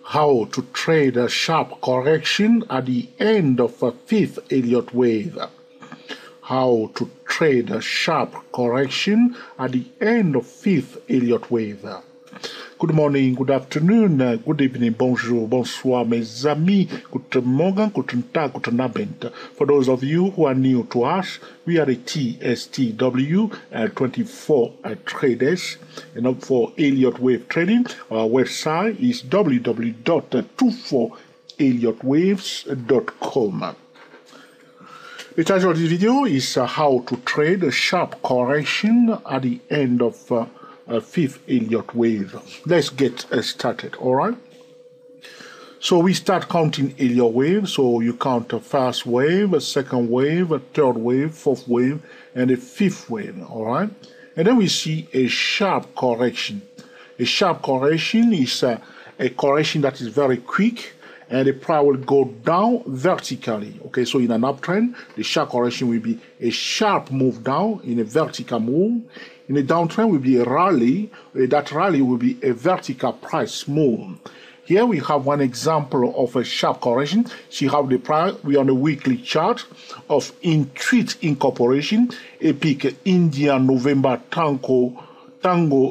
How to trade a sharp correction at the end of a fifth Elliott wave. How to trade a sharp correction at the end of fifth Elliott wave. Good morning, good afternoon, good evening, bonjour, bonsoir, mes amis, guten Morgen, guten Tag, guten Abend. For those of you who are new to us, we are the TSTW 24 traders. And for Elliott Wave Trading, our website is www.24elliottwaves.com. The title of this video is how to trade a sharp correction at the end of fifth Elliott wave. Let's get started. All right, so we start counting Elliott wave. So you count a first wave, a second wave, a third wave, fourth wave, and a fifth wave. All right, and then we see a sharp correction. A sharp correction is a correction that is very quick, and the price will go down vertically. Okay, so in an uptrend, the sharp correction will be a sharp move down in a vertical move. In a downtrend will be a rally. That rally will be a vertical price move. Here we have one example of a sharp correction. See how the price, we are on a weekly chart of Intuit Incorporation, Epic India November Tango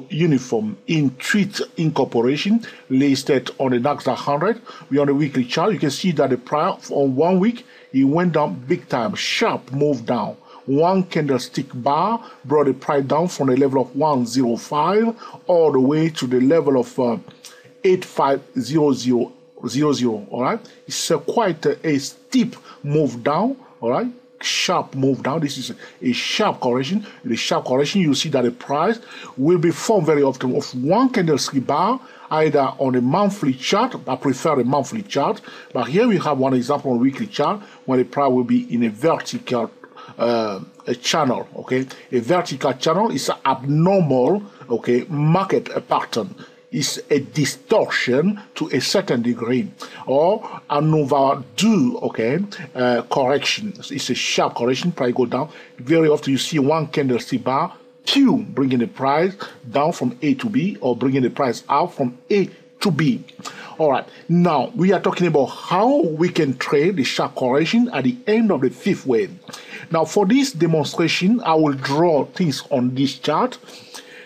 Uniform, Intuit Incorporation, listed on the NASDAQ 100. We are on a weekly chart. You can see that the price on 1 week, it went down big time, sharp move down. One candlestick bar brought the price down from the level of 105 all the way to the level of 8500. All right, it's quite a steep move down. All right, sharp move down. This is a sharp correction. The sharp correction, you see that the price will be formed very often of one candlestick bar, either on a monthly chart. I prefer a monthly chart, but here we have one example on a weekly chart when the price will be in a vertical a channel. Okay, a vertical channel is an abnormal, okay, market pattern. It's a distortion to a certain degree, or an overdue, okay, correction. It's a sharp correction. Price go down. Very often you see one candlestick bar, bringing the price down from A to B, or bringing the price out from A to B. All right, now we are talking about how we can trade the sharp correction at the end of the fifth wave. Now for this demonstration, I will draw things on this chart.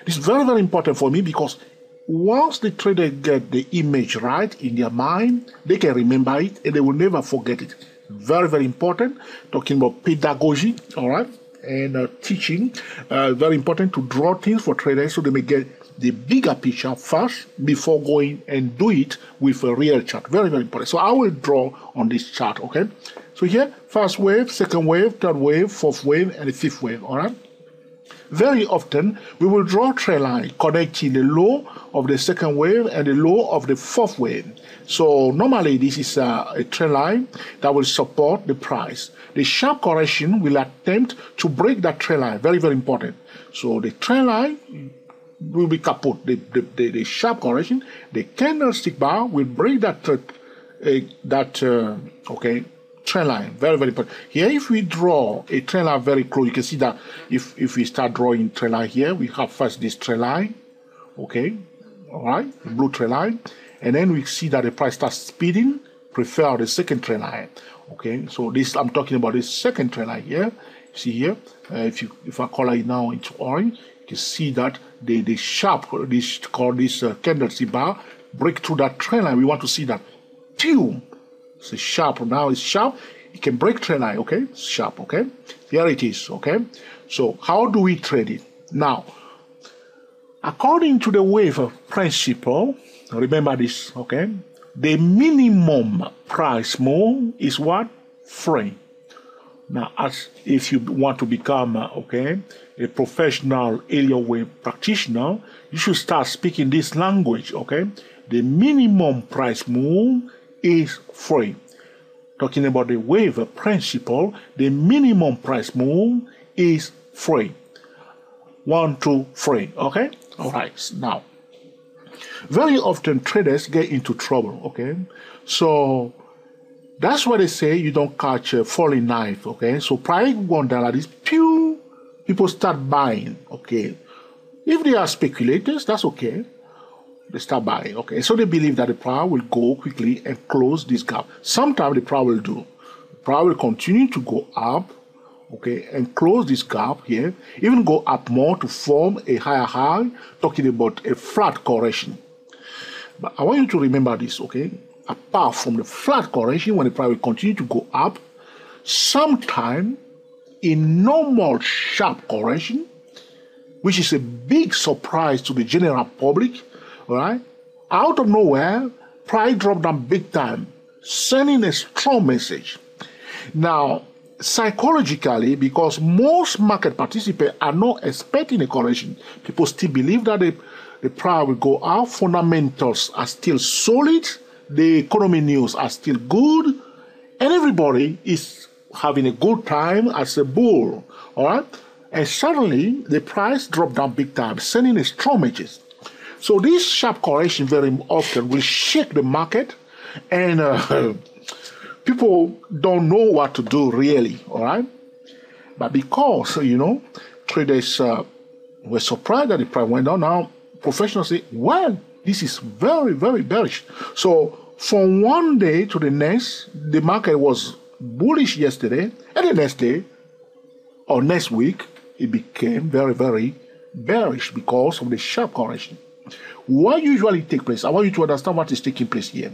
It's very, very important for me because once the trader get the image right in their mind, they can remember it and they will never forget it. Very, very important. Talking about pedagogy, all right, and teaching. Very important to draw things for traders so they may get the bigger picture first before going and do it with a real chart. Very, very important. So I will draw on this chart, okay? So here, first wave, second wave, third wave, fourth wave, and the fifth wave, all right? Very often, we will draw a trend line connecting the low of the second wave and the low of the fourth wave. So normally, this is a trend line that will support the price. The sharp correction will attempt to break that trend line. Very, very important. So the trend line will be kaput. The sharp correction, the candlestick bar will break that okay, trend line. Very, very important. Here, if we draw a trend line very close, you can see that if we start drawing trend line here, we have first this trend line, okay, all right, the blue trend line, and then we see that the price starts speeding. Prefer the second trend line, okay. So this, I'm talking about this second trend line here. See here, if I color it now into orange, you can see that the sharp, this candlestick bar break through that trend line. We want to see that. It's sharp. Now it's sharp. It can break trend line. Okay, it's sharp. Okay, here it is. Okay, so how do we trade it now? According to the wave principle, remember this. Okay, the minimum price move is what? Free. Now, as if you want to become okay, a professional Elliott wave practitioner, you should start speaking this language. Okay, the minimum price move is free. Talking about the wave principle, the minimum price move is free. 1, 2, 3. Okay, all right. Now, very often traders get into trouble. Okay, so that's why they say you don't catch a falling knife. Okay, so price going down like this, people start buying. Okay, if they are speculators, that's okay. They start buying. Okay, so they believe that the price will go quickly and close this gap. Sometimes the price will do. The price will continue to go up, okay, and close this gap here, even go up more to form a higher high, talking about a flat correction. But I want you to remember this, okay? Apart from the flat correction, when the price will continue to go up, sometime in normal sharp correction, which is a big surprise to the general public, all right, out of nowhere, price dropped down big time, sending a strong message. Now, psychologically, because most market participants are not expecting a correction, people still believe that the price will go up, fundamentals are still solid, the economy news are still good, and everybody is having a good time as a bull, all right? And suddenly, the price dropped down big time, sending a strong message. So this sharp correction very often will shake the market, and people don't know what to do really, all right? But because, traders were surprised that the price went down, now professionals say, well, this is very, very bearish. So from one day to the next, the market was bullish yesterday, and the next day or next week, it became very, very bearish because of the sharp correction. What usually takes place, I want you to understand what is taking place here.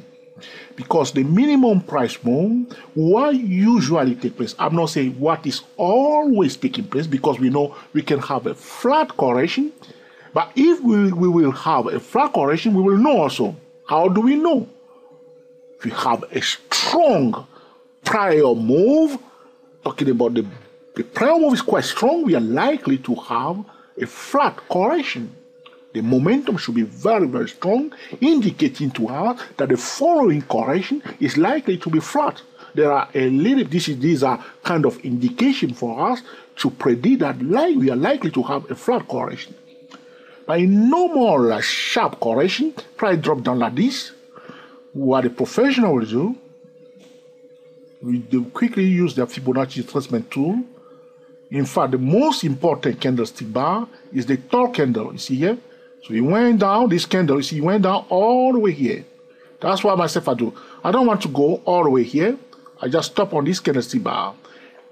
Because the minimum price move, what usually takes place, I'm not saying what is always taking place, because we know we can have a flat correction. But if we will have a flat correction, we will know also. How do we know? If we have a strong prior move, talking about the prior move is quite strong, we are likely to have a flat correction. The momentum should be very, very strong, indicating to us that the following correction is likely to be flat. There are these are kind of indication for us to predict that we are likely to have a flat correction. But in normal sharp correction, price drop down like this. What the professional will do, they quickly use their Fibonacci retracement tool. In fact, the most important candlestick bar is the tall candle. You see here? So it went down, this candle, you see, it went down all the way here. That's what myself I do. I don't want to go all the way here. I just stop on this candlestick bar.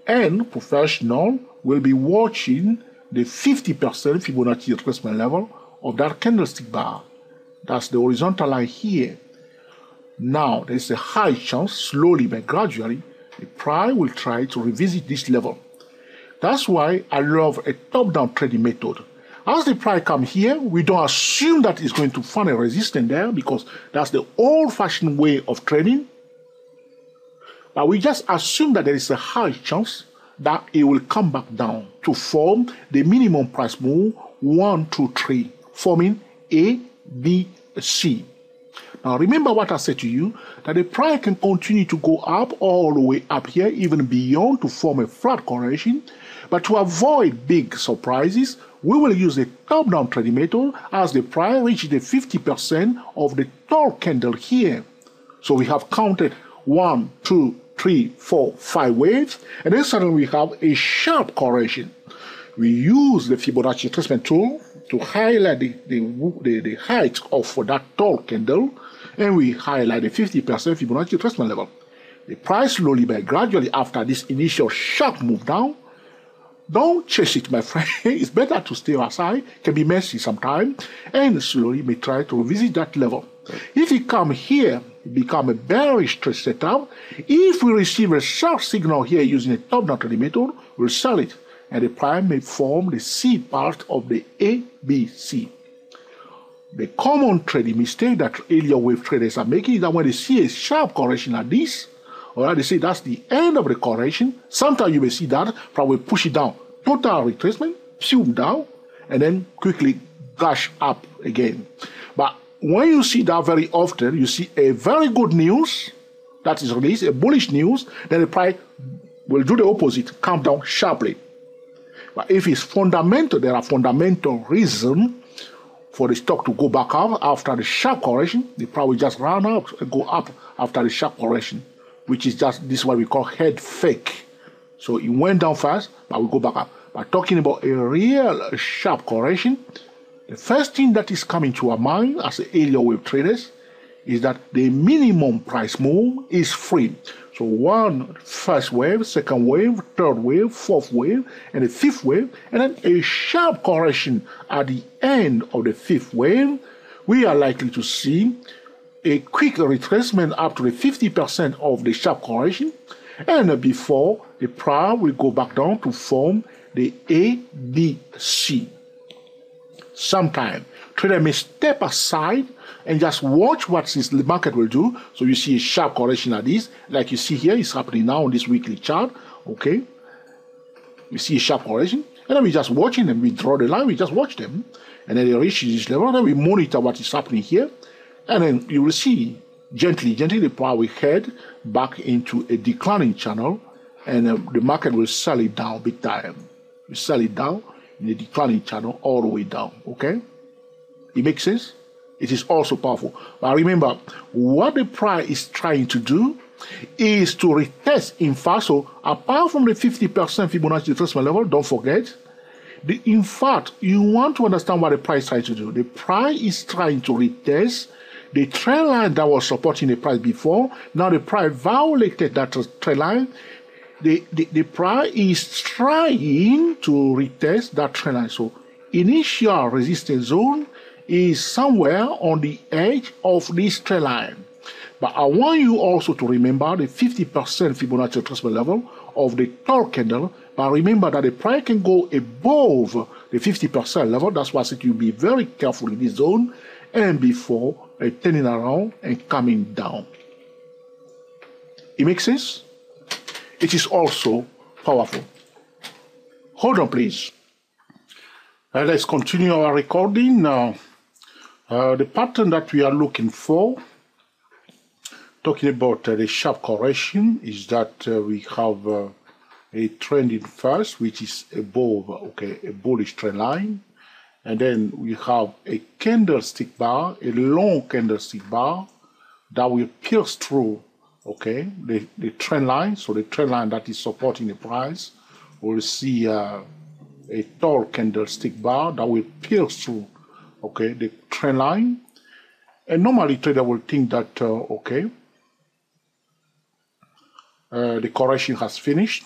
And professional will be watching the 50% Fibonacci retracement level of that candlestick bar. That's the horizontal line here. Now, there's a high chance, slowly but gradually, the price will try to revisit this level. That's why I love a top-down trading method. As the price comes here, we don't assume that it's going to find a resistance there, because that's the old-fashioned way of trading. But we just assume that there is a high chance that it will come back down to form the minimum price move 1, 2, 3, forming A, B, C. Now remember what I said to you, that the price can continue to go up all the way up here, even beyond, to form a flat correction. But to avoid big surprises, we will use the top-down trading method as the price reaches the 50% of the tall candle here. So we have counted 1, 2, 3, 4, 5 waves, and then suddenly we have a sharp correction. We use the Fibonacci retracement tool to highlight the height of that tall candle, and we highlight the 50% Fibonacci retracement level. The price slowly but gradually, after this initial sharp move down, don't chase it, my friend. It's better to stay aside, can be messy sometimes, and slowly may try to revisit that level. If it come here, it become a bearish trade setup. If we receive a sharp signal here using a top-down trading method, we'll sell it, and the price may form the C part of the ABC. The common trading mistake that Elliott wave traders are making is that when they see a sharp correction like this, or they say that's the end of the correction, sometimes you may see that, probably push it down, total retracement, zoom down, and then quickly gush up again. But when you see that very often, you see a very good news that is released, a bullish news, then the price will do the opposite, come down sharply. But if it's fundamental, there are fundamental reasons for the stock to go back up after the sharp correction. The price will just run up and go up after the sharp correction, which is just this what we call head fake. So it went down fast, but we go back up. But talking about a real sharp correction, The first thing that is coming to our mind as Elliott wave traders is that the minimum price move is free. So one first wave, second wave, third wave, fourth wave, and the fifth wave, and then a sharp correction at the end of the fifth wave. We are likely to see a quick retracement up to the 50% of the sharp correction, and before the price will go back down to form the ABC. Sometime trader may step aside and just watch what the market will do. So you see a sharp correction like this, like you see here, it's happening now on this weekly chart. Okay, we see a sharp correction, and then we just watching them. We draw the line, we just watch them, and then they reach this level, and then we monitor what is happening here, and then you will see gently the price will head back into a declining channel, and the market will sell it down big time. We sell it down in the declining channel all the way down. Okay, it makes sense. It is also powerful. But remember, what the price is trying to do is to retest. In fact, so apart from the 50% Fibonacci retracement level, don't forget, in fact, you want to understand what the price is trying to do. The price is trying to retest the trend line that was supporting the price before. Now the price violated that trend line. The price is trying to retest that trend line. So initial resistance zone is somewhere on the edge of this trend line. But I want you also to remember the 50% Fibonacci retracement level of the tall candle. But remember that the price can go above the 50% level. That's why I said you be very careful in this zone and before turning around and coming down. It makes sense? It is also powerful. Hold on, please. Let's continue our recording now. The pattern that we are looking for, talking about the sharp correction, is that we have a trending first, which is above, okay, a bullish trend line, and then we have a candlestick bar, a long candlestick bar that will pierce through, okay, the trend line. So the trend line that is supporting the price, we'll see a tall candlestick bar that will pierce through, okay, the trend line. And normally trader will think that okay, the correction has finished,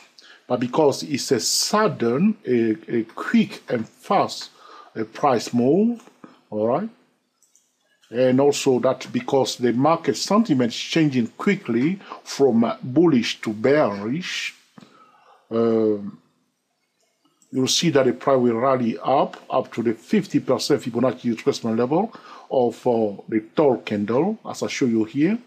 but because it's a sudden, a quick and fast price move, all right, and also that because the market sentiment is changing quickly from bullish to bearish, you'll see that the price will rally up to the 50% Fibonacci retracement level of the tall candle, as I show you here,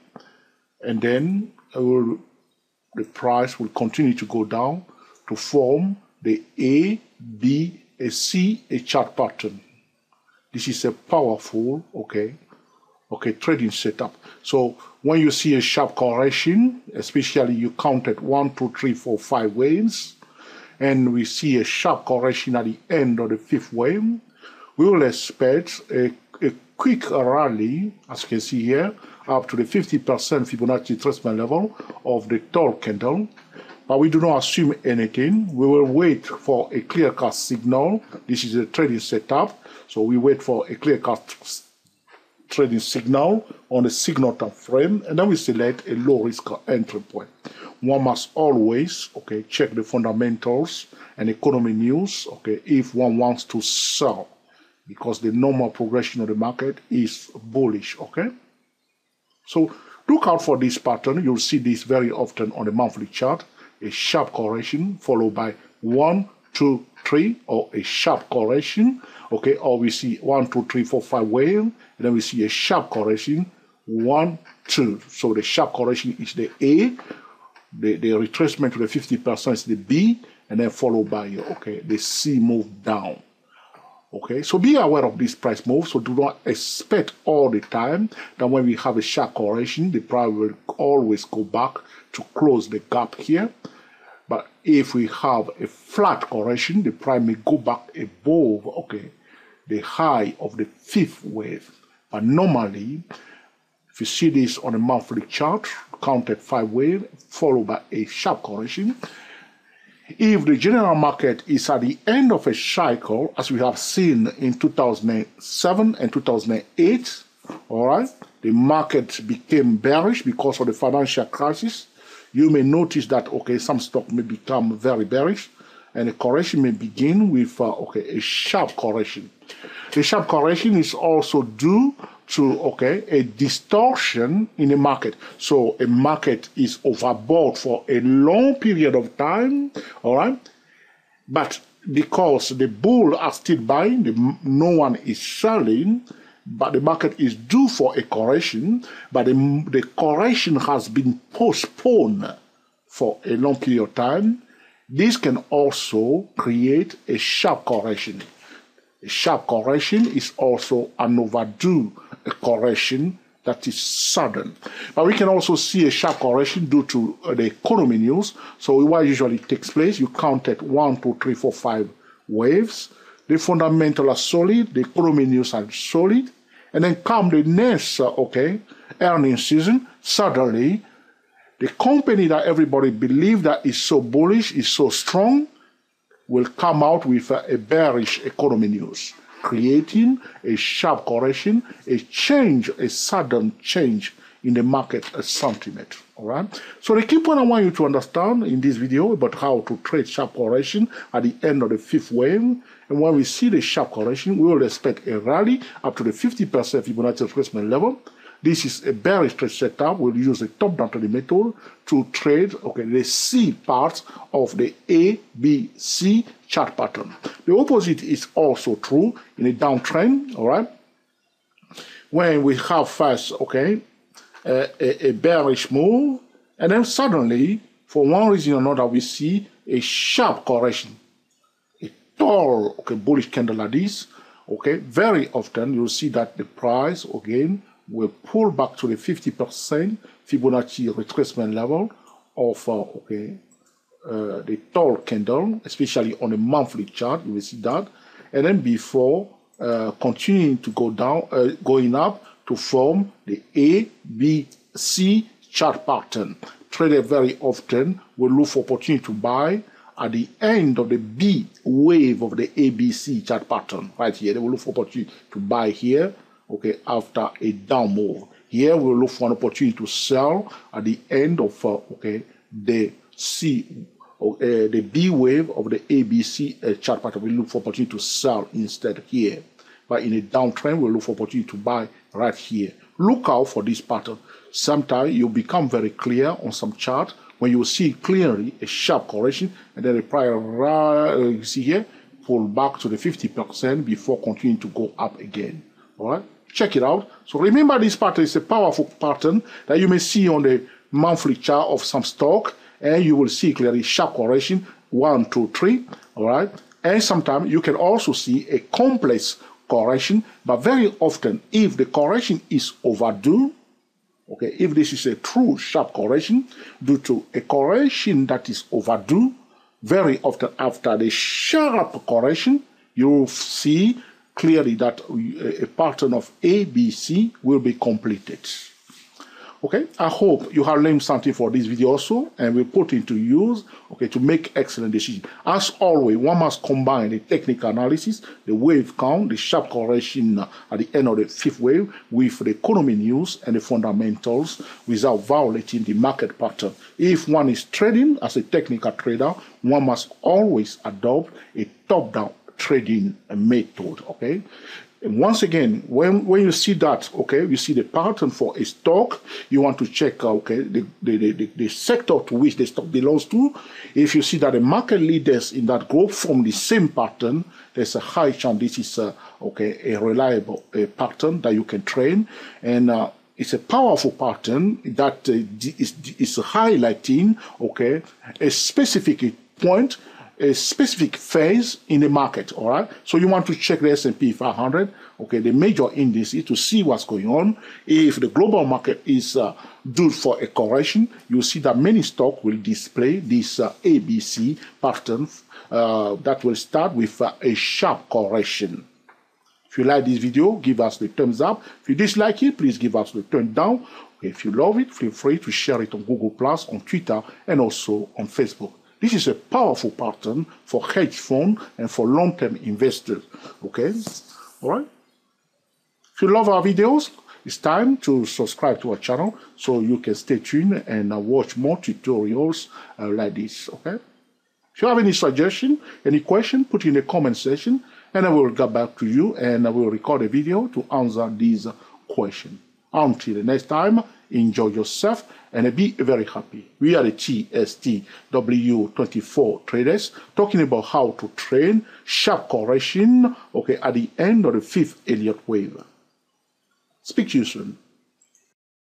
and then the price will continue to go down to form the A, B, a C, a chart pattern. This is a powerful, okay, trading setup. So when you see a sharp correction, especially you counted 1, 2, 3, 4, 5 waves, and we see a sharp correction at the end of the fifth wave, we will expect a quick rally, as you can see here, up to the 50% Fibonacci retracement level of the tall candle. But we do not assume anything. We will wait for a clear-cut signal. This is a trading setup. So we wait for a clear-cut trading signal on the signal time frame, and then we select a low-risk entry point. One must always, okay, check the fundamentals and economy news, okay, if one wants to sell, because the normal progression of the market is bullish, okay? So look out for this pattern. You'll see this very often on the monthly chart. A sharp correction followed by 1, 2, 3, or a sharp correction, okay, or we see 1, 2, 3, 4, 5 wave, and then we see a sharp correction, 1, 2. So the sharp correction is the A, the retracement to the 50% is the B, and then followed by, okay, the C move down. Okay, so be aware of this price move. So do not expect all the time that when we have a sharp correction, the price will always go back to close the gap here. But if we have a flat correction, the price may go back above, okay, the high of the fifth wave. But normally, if you see this on a monthly chart, counted 5 wave, followed by a sharp correction, If the general market is at the end of a cycle, as we have seen in 2007 and 2008, all right, the market became bearish because of the financial crisis. You may notice that, okay, some stock may become very bearish, and a correction may begin with, a sharp correction. The sharp correction is also due to, a distortion in the market. So a market is overbought for a long period of time, all right? But because the bull are still buying, no one is selling, but the market is due for a correction, but the correction has been postponed for a long period of time. This can also create a sharp correction. A sharp correction is also an overdue correction that is sudden. But we can also see a sharp correction due to the economy news. So what usually takes place, you counted 1, 2, 3, 4, 5 waves. The fundamentals are solid, the economy news are solid, and then come the next, earnings season, suddenly, the company that everybody believes that is so bullish, is so strong, will come out with a bearish economy news, creating a sharp correction, a sudden change in the market sentiment. All right. So the key point I want you to understand in this video about how to trade sharp correction at the end of the fifth wave. And when we see the sharp correction, we will expect a rally up to the 50% Fibonacci retracement level. This is a bearish trade setup. We'll use the top-down trading method to trade, the C part of the A, B, C chart pattern. The opposite is also true in a downtrend, all right? When we have first, a bearish move, and then suddenly, for one reason or another, we see a sharp correction. A tall, bullish candle like this, very often you'll see that the price, again, will pull back to the 50% Fibonacci retracement level of the tall candle, especially on a monthly chart. You will see that, and then before continuing to go down, going up to form the A, B, C chart pattern. Trader very often will look for opportunity to buy at the end of the B wave of the ABC chart pattern right here. They will look for opportunity to buy here. After a down move. Here we'll look for an opportunity to sell at the end of the C, the B wave of the ABC chart pattern. We look for opportunity to sell instead here. But in a downtrend, we'll look for opportunity to buy right here. Look out for this pattern. Sometimes you become very clear on some chart when you see clearly a sharp correction, and then the prior, you see here, pull back to the 50% before continuing to go up again. All right. Check it out. So remember, this pattern is a powerful pattern that you may see on the monthly chart of some stock, and you will see clearly sharp correction 1, 2, 3. All right, and sometimes you can also see a complex correction, but very often, if the correction is overdue, if this is a true sharp correction due to a correction that is overdue, very often after the sharp correction, you will see clearly that a pattern of ABC will be completed. I hope you have learned something for this video also, and will put into use, to make excellent decisions. As always, one must combine the technical analysis, the wave count, the sharp correction at the end of the fifth wave with the economy news and the fundamentals without violating the market pattern. If one is trading as a technical trader, one must always adopt a top-down trading method. And once again, when you see that, you see the pattern for a stock, you want to check the sector to which the stock belongs to. If you see that the market leaders in that group form the same pattern, there's a high chance this is a reliable pattern that you can trade. And it's a powerful pattern that is highlighting a specific point, a specific phase in the market. All right, so you want to check the S&P 500, the major indices, to see what's going on. If the global market is due for a correction, you see that many stocks will display this ABC pattern that will start with a sharp correction. If you like this video, give us the thumbs up. If you dislike it, please give us the thumbs down. If you love it, feel free to share it on Google+, on Twitter, and also on Facebook. This is a powerful pattern for hedge fund and for long-term investors. Okay, all right. If you love our videos, it's time to subscribe to our channel so you can stay tuned and watch more tutorials like this. Okay. If you have any suggestion, any question, put in the comment section, and I will get back to you and I will record a video to answer these questions. Until the next time, enjoy yourself and be very happy. We are the TSTW24 traders talking about how to trade sharp correction, okay, at the end of the 5th Elliott wave. Speak to you soon.